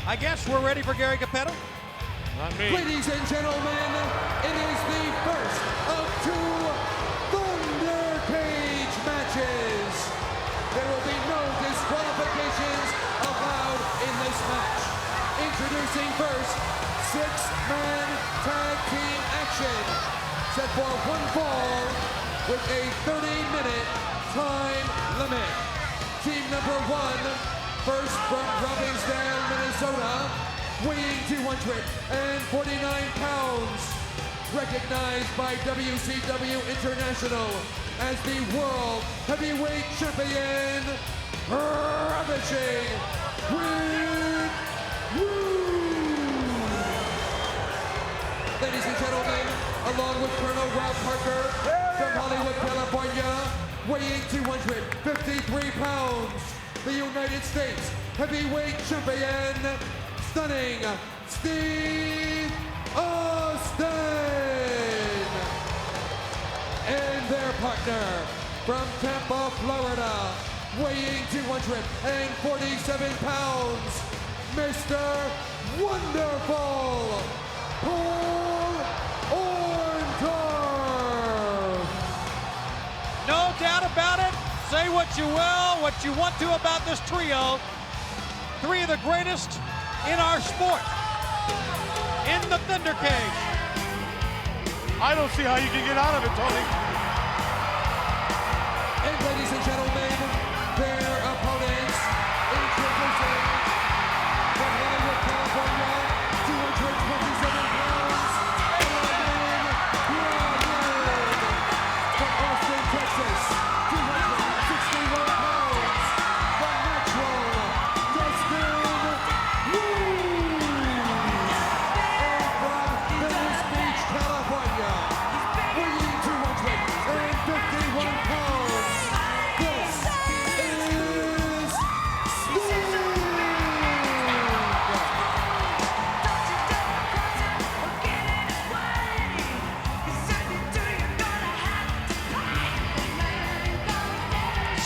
I guess we're ready for Gary Capetta. Not me. Ladies and gentlemen, it is the first of two ThunderCage matches. There will be no disqualifications allowed in this match. Introducing first, six-man tag team action. Set for one fall with a 30-minute time limit. Team number one, first from Robbinsdale, Minnesota, weighing 249 pounds, recognized by WCW International as the World Heavyweight Champion, Ravishing Rick Rude. Ladies and gentlemen, along with Colonel Rob Parker from Hollywood, California, weighing 253 pounds, the United States Heavyweight Champion, Stunning Steve Austin. And their partner from Tampa, Florida, weighing 247 pounds, Mr. Wonderful, Paul Orndorff. No doubt about it. Say what you will, what you want to about this trio. Three of the greatest in our sport. In the ThunderCage. I don't see how you can get out of it, Tony. And ladies and gentlemen, their opponents, introducing from Hollywood, California, 227 pounds, Pillman, from Austin, Texas, 261 pounds, the natural, Dustin Rhodes. And from Venice Beach, California, weighing 251 pounds, this is Sting.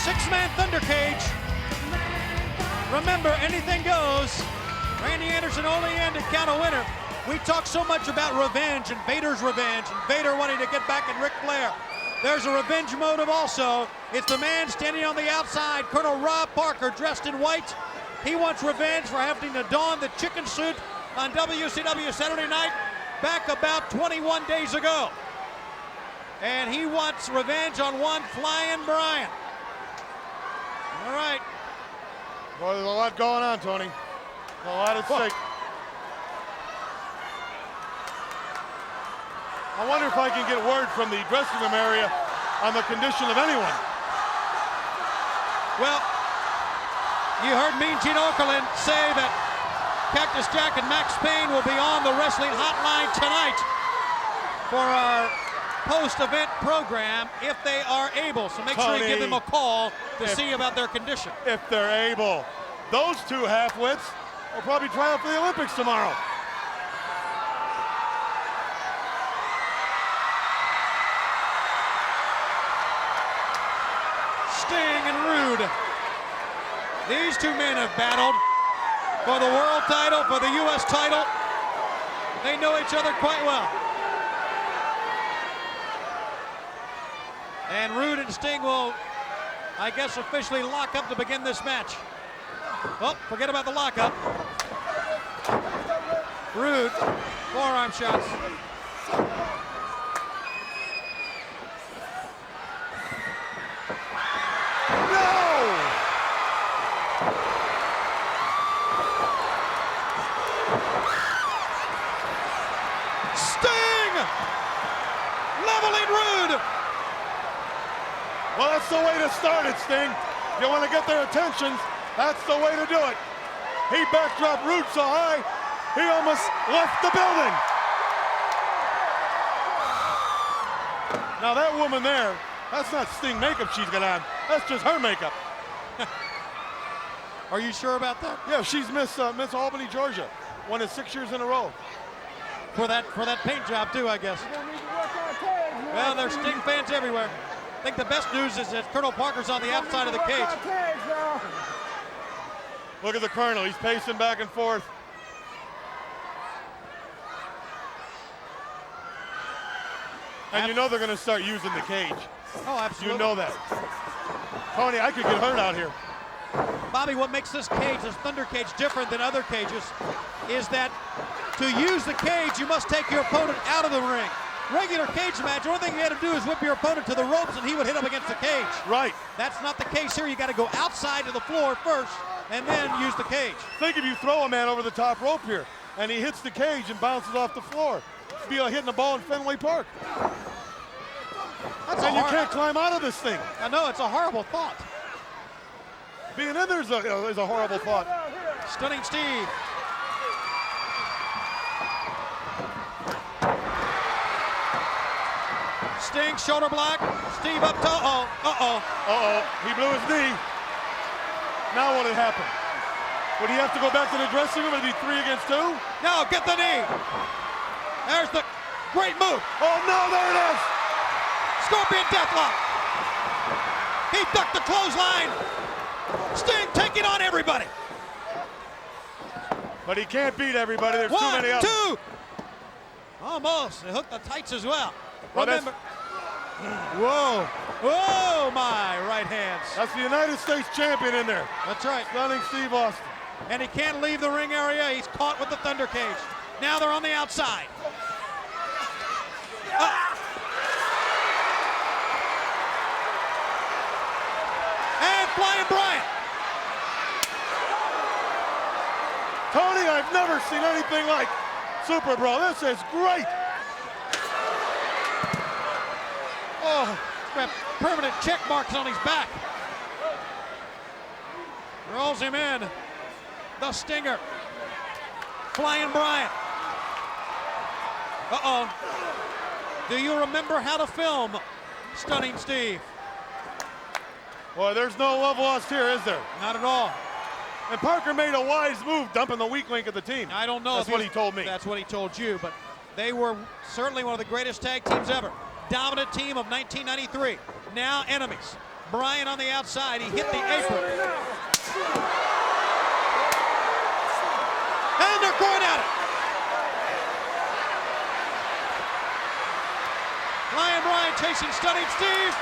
Six-man ThunderCage. Remember, anything goes. Randy Anderson only in to count a winner. We talk so much about revenge and Vader's revenge and Vader wanting to get back at Ric Flair. There's a revenge motive also. It's the man standing on the outside, Colonel Rob Parker, dressed in white. He wants revenge for having to don the chicken suit on WCW Saturday night back about 21 days ago. And he wants revenge on one Flyin Brian. All right. Well, there's a lot going on, Tony. A lot at stake. I wonder if I can get word from the dressing room area on the condition of anyone. Well, you heard Mean Gene Okerlund say that Cactus Jack and Max Payne will be on the wrestling hotline tonight for our post-event program if they are able. So make sure you give them a call to see about their condition. If they're able. Those two half-wits will probably try out for the Olympics tomorrow. Sting and Rude. These two men have battled for the world title, for the U.S. title. They know each other quite well. And Rude and Sting will, I guess, officially lock up to begin this match. Oh, forget about the lockup. Rude, forearm shots. Leveling Rude. Well, that's the way to start it, Sting. If you want to get their attention, that's the way to do it. He backdropped Rude so high, he almost left the building. Now that woman there, that's not Sting makeup she's got on. That's just her makeup. Are you sure about that? Yeah, she's Miss Albany, Georgia. Won it 6 years in a row. For that paint job too, I guess. Well, there's Sting fans everywhere. I think the best news is that Colonel Parker's on the outside of the cage. Look at the Colonel, he's pacing back and forth. And you know they're going to start using the cage. Oh, absolutely. You know that. Tony, I could get hurt out here. Bobby, what makes this cage, this ThunderCage, different than other cages is that to use the cage, you must take your opponent out of the ring. Regular cage match, the only thing you had to do is whip your opponent to the ropes and he would hit up against the cage. Right. That's not the case here. You got to go outside to the floor first and then use the cage. Think if you throw a man over the top rope here and he hits the cage and bounces off the floor. It'd be like hitting a ball in Fenway Park. And you can't climb out of this thing. I know, it's a horrible thought. Being in there is a horrible thought. Stunning Steve. Sting, shoulder block. Steve up to, He blew his knee. Now what had happened? Would he have to go back to the dressing room? Would it be 3 against 2? No, get the knee. There's the great move. Oh no, there it is. Scorpion deathlock. He ducked the clothesline. Sting taking on everybody. But he can't beat everybody. There's too many of them. 1, 2. Almost. They hooked the tights as well. Well, Remember. Whoa. Whoa, my right hands. That's the United States champion in there. That's right. Stunning Steve Austin. And he can't leave the ring area. He's caught with the ThunderCage. Now they're on the outside. And Flyin Bryant. Tony, I've never seen anything like Super Bro. This is great. Oh, got permanent check marks on his back. Rolls him in. The Stinger. Flyin Bryant. Do you remember how to film Stunning Steve? Boy, there's no love lost here, is there? Not at all. And Parker made a wise move dumping the weak link of the team. I don't know. That's what he told me. That's what he told you, but they were certainly one of the greatest tag teams ever. Dominant team of 1993. Now enemies. Bryan on the outside. He hit the apron. And they're going at it. Flyin Bryant chasing Stunning Steve.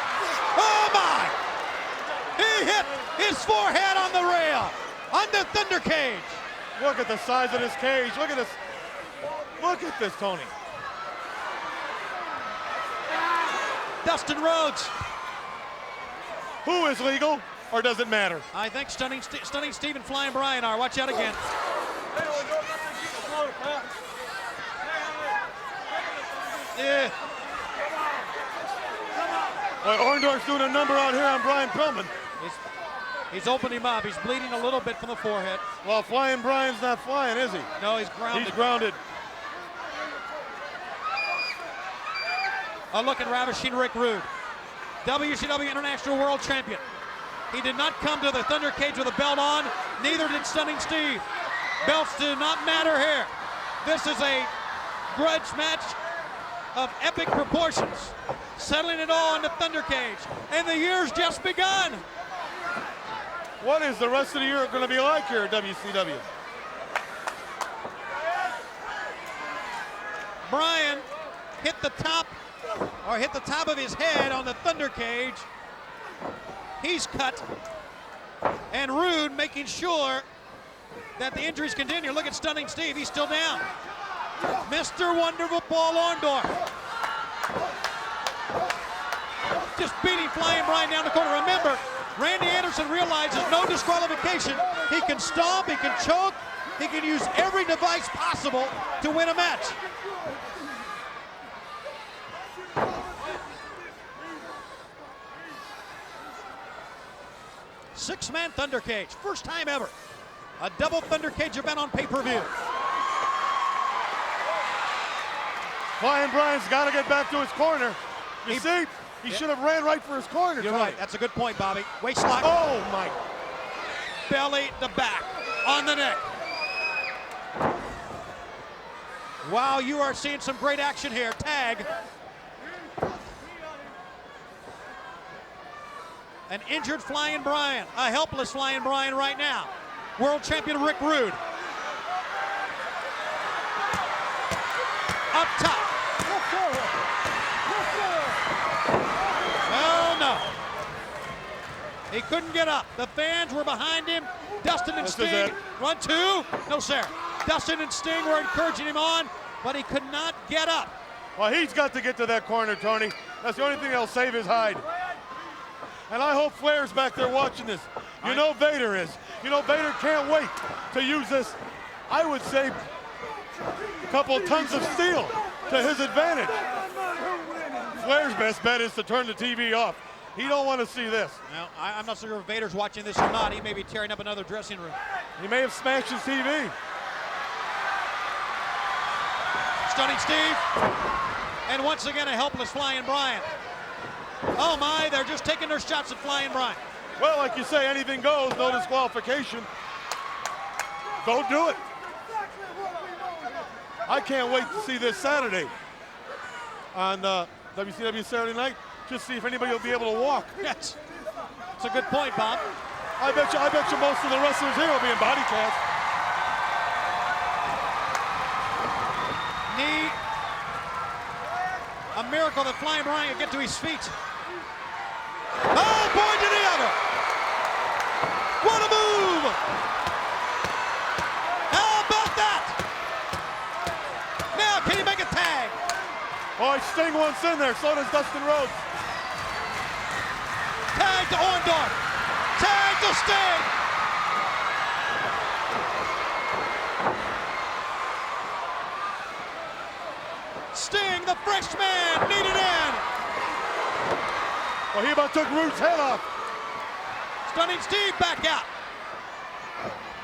Oh my! He hit his forehead on the rail. On the ThunderCage. Look at the size of this cage. Look at this. Look at this, Tony. Dustin Rhodes. Who is legal, or does it matter? I think Stunning Steve and Flyin Bryant are. Watch out again. Yeah. Well, Orndorff's doing a number out here on Brian Pillman. He's opened him up. He's bleeding a little bit from the forehead. Well, Flyin Bryant's not flying, is he? No, he's grounded. He's grounded. A look at ravishing Rick Rude, WCW International World Champion. He did not come to the ThunderCage with a belt on, neither did Stunning Steve. Belts do not matter here. This is a grudge match of epic proportions, settling it all in the ThunderCage, and the year's just begun. What is the rest of the year going to be like here at WCW? Bryan hit the top of his head on the ThunderCage. He's cut. And Rude making sure that the injuries continue. Look at Stunning Steve, he's still down. Mr. Wonderful Paul Orndorff. Just beating Flyin Bryant down the corner. Remember, Randy Anderson realizes no disqualification. He can stomp, he can choke, he can use every device possible to win a match. Six-man ThunderCage, first time ever. A double ThunderCage event on pay-per-view. Flyin Bryant's got to get back to his corner. You see, he should have ran right for his corner. You're right, that's a good point, Bobby. Waist lock. Oh, my. Belly to back, on the neck. Wow, you are seeing some great action here. Tag. An injured Flyin Bryant, a helpless Flyin Bryant right now. World champion Rick Rude. Up top. He couldn't get up. The fans were behind him. Dustin and This is Sting, it. 1, 2, no sir. Dustin and Sting were encouraging him on, but he could not get up. Well, he's got to get to that corner, Tony. That's the only thing that'll save his hide. And I hope Flair's back there watching this. You know Vader is. You know Vader can't wait to use this, I would say, a couple of tons of steel to his advantage. Flair's best bet is to turn the TV off. He don't want to see this. Now, I'm not sure if Vader's watching this or not. He may be tearing up another dressing room. He may have smashed his TV. Stunning Steve. And once again, a helpless Flyin Brian. Oh my, they're just taking their shots at Flyin Brian. Well, like you say, anything goes, no disqualification. Go do it. I can't wait to see this Saturday on WCW Saturday Night. Just see if anybody will be able to walk. Yes, it's a good point, Bob. I bet you most of the wrestlers here will be in body casts. Knee. A miracle that Flyin Brian could get to his feet. Oh, point to the other. What a move. How about that? Now, can he make a tag? Oh, Sting wants in there, so does Dustin Rhodes. Tag to Orndorff. Tag to Sting. Sting, the freshman, needed in. Well, he about took Rude's head off. Stunning Steve back out.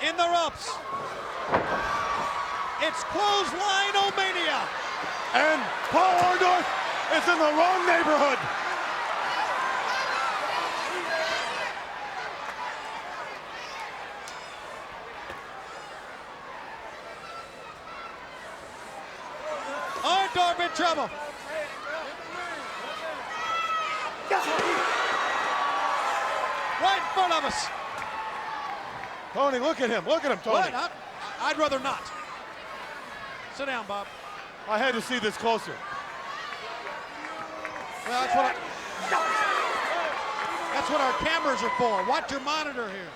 In the ropes. It's clothesline-o-mania. And Paul Orndorff is in the wrong neighborhood. Orndorff in trouble. Right in front of us. Tony, look at him. Look at him, Tony. What? I'd rather not. Sit down, Bob. I had to see this closer. Well, that's what our cameras are for. Watch your monitor here.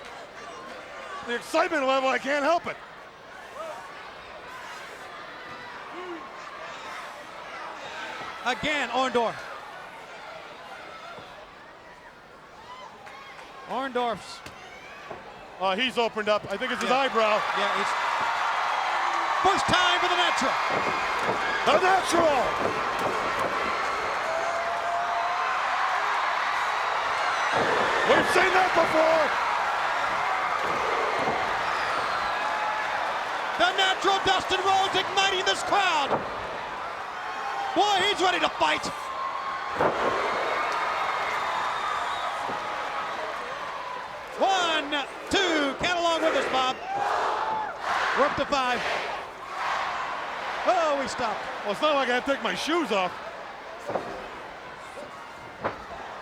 The excitement level, I can't help it. Again, Orndorff. Orndorff's. He's opened up. I think it's his eyebrow. Yeah, he's. First time for the natural. The natural. We've seen that before. The natural Dustin Rhodes igniting this crowd. Boy, he's ready to fight. One, two, count along with us, Bob. We're up to 5. Oh, we stopped. Well, it's not like I have to take my shoes off.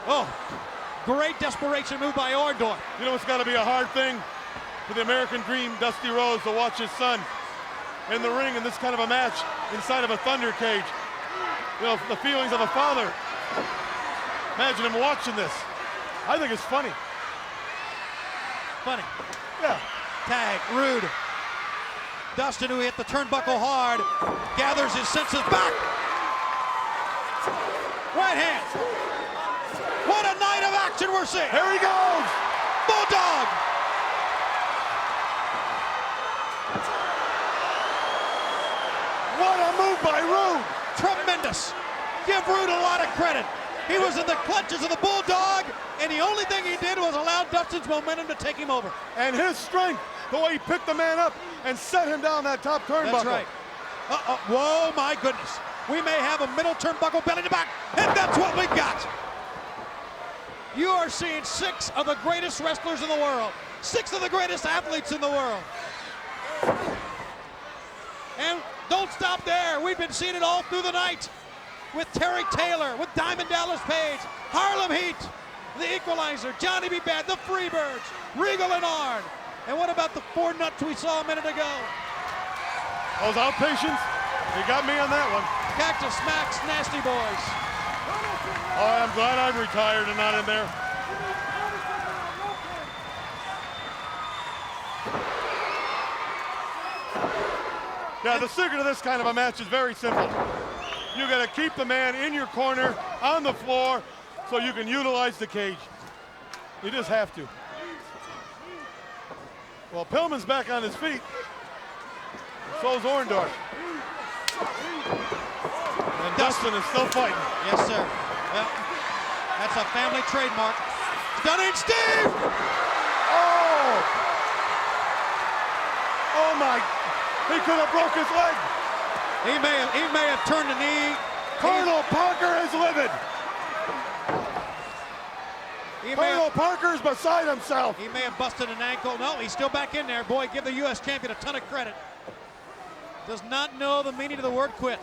Oh, great desperation move by Orndorff. You know, it's got to be a hard thing for the American Dream, Dusty Rhodes, to watch his son in the ring in this kind of a match inside of a ThunderCage. You know, the feelings of a father. Imagine him watching this. I think it's funny. Funny. Yeah. Tag, Rude. Dustin, who hit the turnbuckle hard, gathers his senses back. Right hand. What a night of action we're seeing. Here he goes. Bulldog. What a move by Rude. Tremendous. Give Rude a lot of credit. He was in the clutches of the Bulldog, and the only thing he did was allow Dustin's momentum to take him over. And his strength, the way he picked the man up and set him down that top turnbuckle. That's right. Whoa, my goodness. We may have a middle turnbuckle belly to back, and that's what we got. You are seeing 6 of the greatest wrestlers in the world, 6 of the greatest athletes in the world. And don't stop there. We've been seeing it all through the night with Terry Taylor, with Diamond Dallas Page, Harlem Heat, the Equalizer, Johnny B. Bad, the Freebirds, Regal and Arn. And what about the 4 nuts we saw a minute ago? Those outpatients, you got me on that one. Cactus Max, Nasty Boys. Oh, I'm glad I'm retired and not in there. Yeah, the secret of this kind of a match is very simple. You got to keep the man in your corner, on the floor, so you can utilize the cage. You just have to. Well, Pillman's back on his feet. So's Orndorff. And Dustin is still fighting. Yes, sir. Well, that's a family trademark. Stunning Steve! Oh! Oh my, he could have broke his leg. He may have turned the knee. Colonel Parker is livid. Colonel Parker's beside himself. He may have busted an ankle. No, he's still back in there. Boy, give the U.S. champion a ton of credit. Does not know the meaning of the word quit.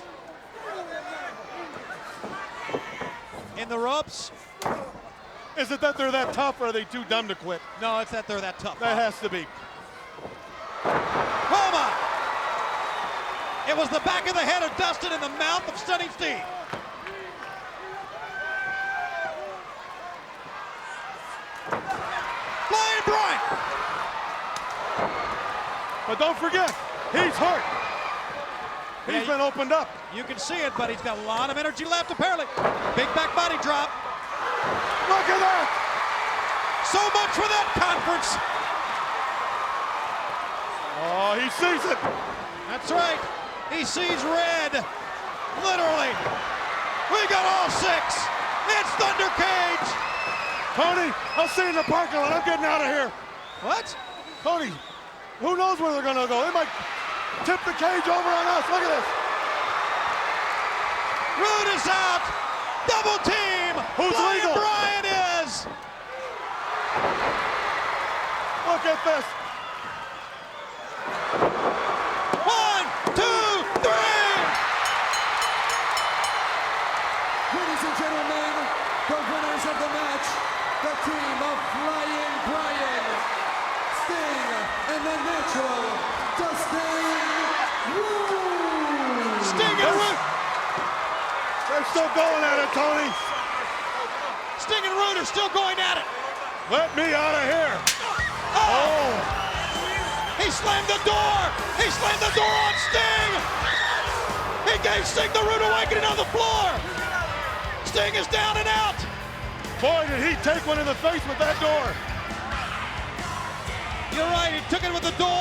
In the ropes. Is it that they're that tough, or are they too dumb to quit? No, it's that they're that tough. That has to be. Roma! It was the back of the head of Dustin in the mouth of Stunning Steve. Flyin Brian! But don't forget, he's hurt. He's been opened up. You can see it, but he's got a lot of energy left, apparently. Big back body drop. Look at that! So much for that conference. Oh, he sees it. That's right. He sees red. Literally. We got all six. It's ThunderCage. Tony, I'll see you in the parking lot. I'm getting out of here. What? Tony, who knows where they're going to go? They might tip the cage over on us. Look at this. Rude is out. Double team. Who's legal? Brian is. Look at this. 1, 2, 3. Ladies and gentlemen, the winners of the match, the team of Flyin Brian, Sting, and the Natural, Dustin Rhodes. Sting and Rude. They're still going at it, Tony. Sting and Rude are still going at it. Let me out of here. Oh. He slammed the door! He slammed the door on Sting! He gave Sting the rude awakening on the floor! Sting is down and out! Boy, did he take one in the face with that door. You're right, he took it with the door!